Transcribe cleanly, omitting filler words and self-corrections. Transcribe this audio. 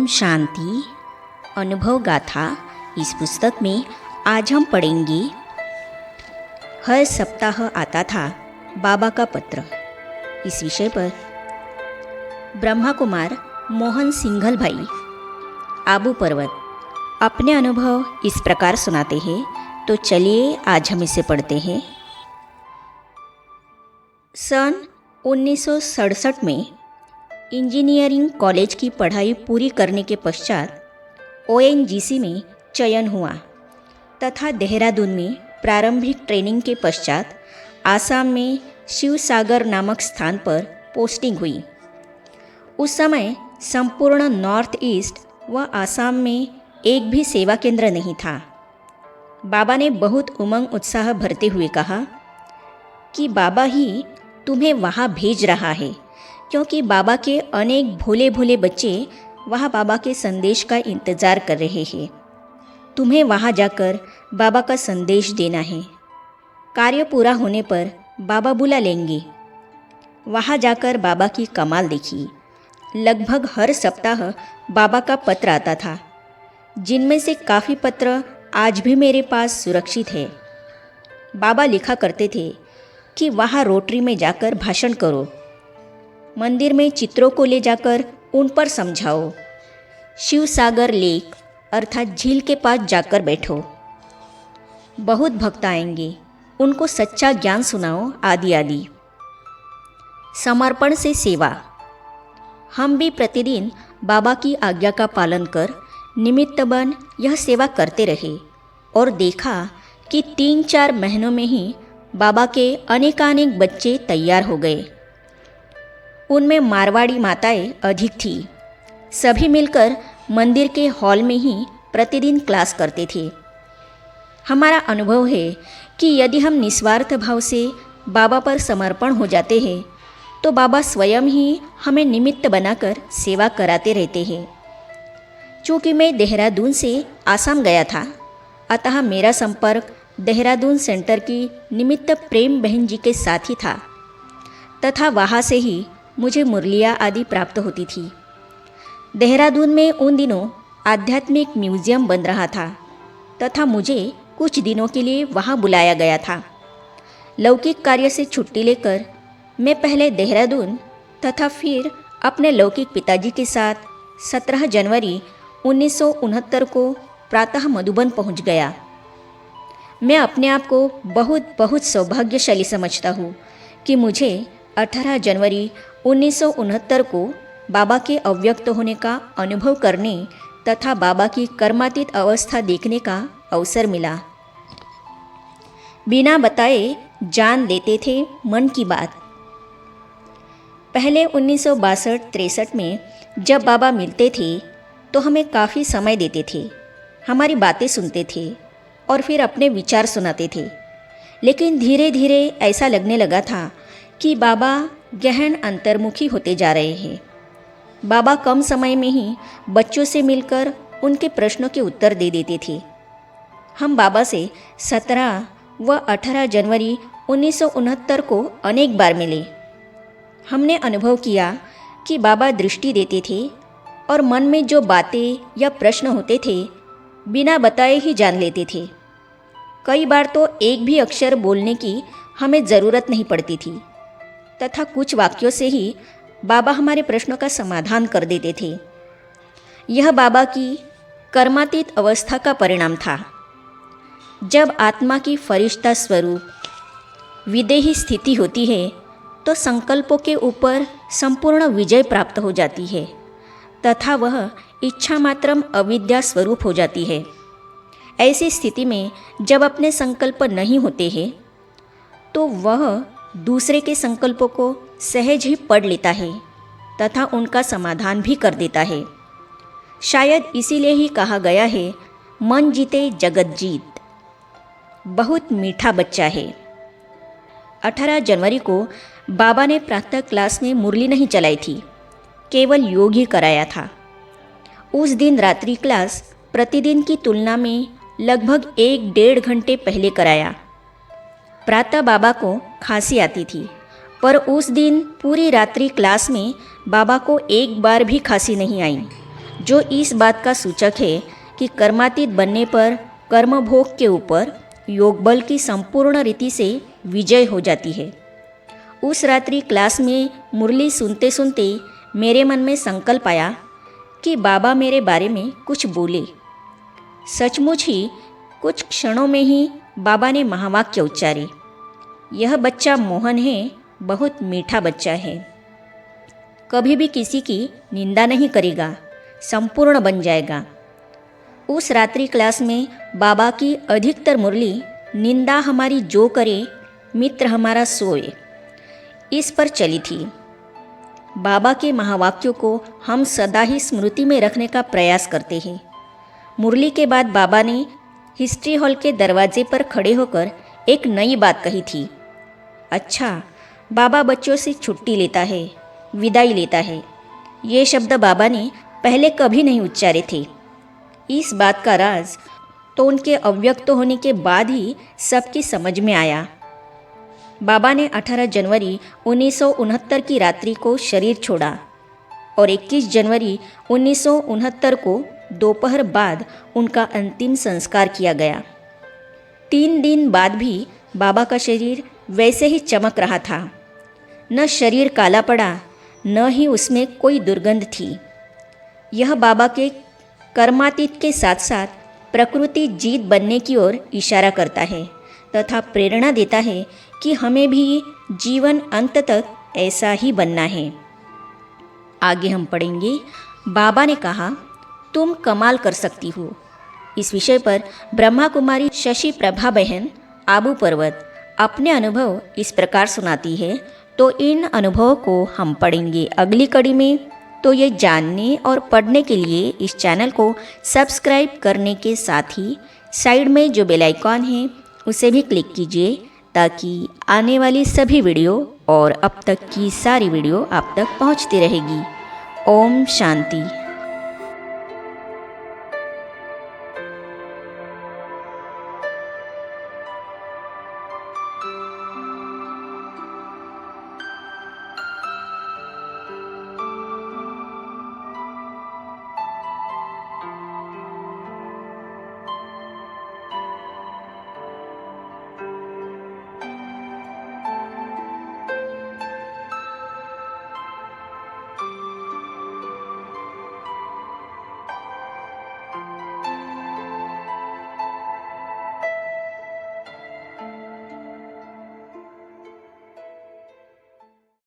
ओम शांति अनुभव गाथा। इस पुस्तक में आज हम पढ़ेंगे हर सप्ताह आता था बाबा का पत्र। इस विषय पर ब्रह्मा कुमार मोहन सिंघल भाई आबू पर्वत अपने अनुभव इस प्रकार सुनाते हैं। तो चलिए आज हम इसे पढ़ते हैं। सन 1967 में इंजीनियरिंग कॉलेज की पढ़ाई पूरी करने के पश्चात ONGC में चयन हुआ तथा देहरादून में प्रारंभिक ट्रेनिंग के पश्चात आसाम में शिवसागर नामक स्थान पर पोस्टिंग हुई। उस समय संपूर्ण नॉर्थ ईस्ट व आसाम में एक भी सेवा केंद्र नहीं था। बाबा ने बहुत उमंग उत्साह भरते हुए कहा कि बाबा ही तुम्हें वहाँ भेज रहा है, क्योंकि बाबा के अनेक भोले भोले बच्चे वहाँ बाबा के संदेश का इंतज़ार कर रहे हैं। तुम्हें वहाँ जाकर बाबा का संदेश देना है। कार्य पूरा होने पर बाबा बुला लेंगे। वहाँ जाकर बाबा की कमाल देखी। लगभग हर सप्ताह बाबा का पत्र आता था, जिनमें से काफ़ी पत्र आज भी मेरे पास सुरक्षित है। बाबा लिखा करते थे कि वहाँ रोटरी में जाकर भाषण करो, मंदिर में चित्रों को ले जाकर उन पर समझाओ, शिवसागर लेक अर्थात झील के पास जाकर बैठो, बहुत भक्त आएंगे, उनको सच्चा ज्ञान सुनाओ, आदि आदि। समर्पण से सेवा। हम भी प्रतिदिन बाबा की आज्ञा का पालन कर निमित्त बन यह सेवा करते रहे और देखा कि 3-4 महीनों में ही बाबा के अनेकानेक बच्चे तैयार हो गए। उनमें मारवाड़ी माताएं अधिक थी। सभी मिलकर मंदिर के हॉल में ही प्रतिदिन क्लास करते थे। हमारा अनुभव है कि यदि हम निस्वार्थ भाव से बाबा पर समर्पण हो जाते हैं तो बाबा स्वयं ही हमें निमित्त बनाकर सेवा कराते रहते हैं। चूँकि मैं देहरादून से आसाम गया था, अतः मेरा संपर्क देहरादून सेंटर की निमित्त प्रेम बहन जी के साथ ही था तथा वहाँ से ही मुझे मुरलियाँ आदि प्राप्त होती थी। देहरादून में उन दिनों आध्यात्मिक म्यूजियम बन रहा था तथा मुझे कुछ दिनों के लिए वहाँ बुलाया गया था। लौकिक कार्य से छुट्टी लेकर मैं पहले देहरादून तथा फिर अपने लौकिक पिताजी के साथ 17 जनवरी 1969 को प्रातः मधुबन पहुँच गया। मैं अपने आप को बहुत बहुत सौभाग्यशाली समझता हूँ कि मुझे 18 जनवरी 1969 को बाबा के अव्यक्त होने का अनुभव करने तथा बाबा की कर्मातीत अवस्था देखने का अवसर मिला। बिना बताए जान देते थे मन की बात। पहले 1962-63 में जब बाबा मिलते थे तो हमें काफ़ी समय देते थे, हमारी बातें सुनते थे और फिर अपने विचार सुनाते थे। लेकिन धीरे धीरे ऐसा लगने लगा था कि बाबा गहन अंतर्मुखी होते जा रहे हैं। बाबा कम समय में ही बच्चों से मिलकर उनके प्रश्नों के उत्तर दे देते थे। हम बाबा से 17 व 18 जनवरी 1969 को अनेक बार मिले। हमने अनुभव किया कि बाबा दृष्टि देते थे और मन में जो बातें या प्रश्न होते थे बिना बताए ही जान लेते थे। कई बार तो एक भी अक्षर बोलने की हमें ज़रूरत नहीं पड़ती थी तथा कुछ वाक्यों से ही बाबा हमारे प्रश्नों का समाधान कर देते थे। यह बाबा की कर्मातीत अवस्था का परिणाम था। जब आत्मा की फरिश्ता स्वरूप विदेही स्थिति होती है तो संकल्पों के ऊपर संपूर्ण विजय प्राप्त हो जाती है तथा वह इच्छा मात्रम अविद्या स्वरूप हो जाती है। ऐसी स्थिति में जब अपने संकल्प नहीं होते हैं तो वह दूसरे के संकल्पों को सहज ही पढ़ लेता है तथा उनका समाधान भी कर देता है। शायद इसीलिए ही कहा गया है, मन जीते जगत जीत। बहुत मीठा बच्चा है। 18 जनवरी को बाबा ने प्रातः क्लास में मुरली नहीं चलाई थी, केवल योग ही कराया था। उस दिन रात्रि क्लास प्रतिदिन की तुलना में लगभग 1-1.5 घंटे पहले कराया। प्रातः बाबा को खांसी आती थी, पर उस दिन पूरी रात्रि क्लास में बाबा को एक बार भी खांसी नहीं आई। जो इस बात का सूचक है कि कर्मातीत बनने पर कर्मभोग के ऊपर योग बल की संपूर्ण रीति से विजय हो जाती है। उस रात्रि क्लास में मुरली सुनते सुनते मेरे मन में संकल्प आया कि बाबा मेरे बारे में कुछ बोले। सचमुच ही कुछ क्षणों में ही बाबा ने महावाक्य उच्चारे, यह बच्चा मोहन है, बहुत मीठा बच्चा है, कभी भी किसी की निंदा नहीं करेगा, संपूर्ण बन जाएगा। उस रात्रि क्लास में बाबा की अधिकतर मुरली निंदा हमारी जो करे, मित्र हमारा सोए, इस पर चली थी। बाबा के महावाक्यों को हम सदा ही स्मृति में रखने का प्रयास करते हैं। मुरली के बाद बाबा ने हिस्ट्री हॉल के दरवाजे पर खड़े होकर एक नई बात कही थी। अच्छा, बाबा बच्चों से छुट्टी लेता है, विदाई लेता है, ये शब्द बाबा ने पहले कभी नहीं उच्चारे थे। इस बात का राज तो उनके अव्यक्त होने के बाद ही सबकी समझ में आया। बाबा ने 18 जनवरी 1969 की रात्रि को शरीर छोड़ा और 21 जनवरी 1969 को दोपहर बाद उनका अंतिम संस्कार किया गया। 3 दिन बाद भी बाबा का शरीर वैसे ही चमक रहा था। न शरीर काला पड़ा, न ही उसमें कोई दुर्गंध थी। यह बाबा के कर्मातीत के साथ साथ प्रकृति जीत बनने की ओर इशारा करता है तथा प्रेरणा देता है कि हमें भी जीवन अंत तक ऐसा ही बनना है। आगे हम पढ़ेंगे, बाबा ने कहा तुम कमाल कर सकती हो। इस विषय पर ब्रह्मा कुमारी शशि प्रभा बहन आबू पर्वत अपने अनुभव इस प्रकार सुनाती है। तो इन अनुभवों को हम पढ़ेंगे अगली कड़ी में। तो ये जानने और पढ़ने के लिए इस चैनल को सब्सक्राइब करने के साथ ही साइड में जो बेल आइकॉन है उसे भी क्लिक कीजिए ताकि आने वाली सभी वीडियो और अब तक की सारी वीडियो आप तक पहुंचती रहेगी। ओम शांति।